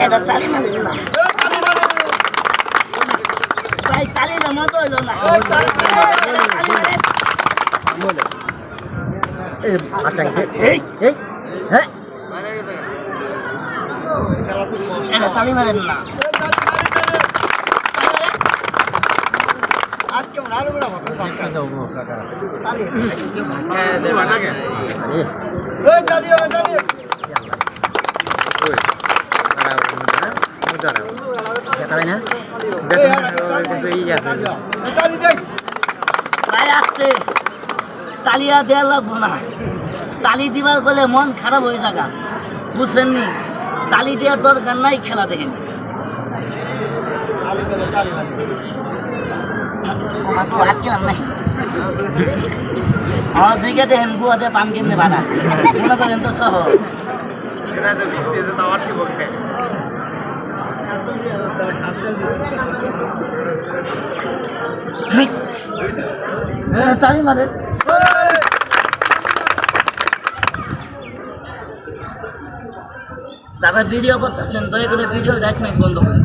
এটা তালি না দিল না ভাই তালি না মত হইলো না এই আচ্ছা এই এই হ্যাঁ এটা তালি মারেন না আজকে আরো বড় হবে তালি আরে ওই তালি হবে তালি ওই দাঁড়াও দাঁড়াও না তালি দেখ ভাই আসতে তালিয়া দেওয়া লাগবো না তালি দিবার বলে মন খারাপ হয়ে থাকা বুঝছেন নি তালি দেওয়ার দরকার নাই খেলা দেখেন তালি বলে তালি আটকেলাম নাই আমার দিকে দেখেন গুয়াতে পাম কেমনে বাধা মনে করেন তো সহজ তালি মারে যারা ভিডিও করতেছেন দয়া করে ভিডিও দেখবেন বন্ধ করে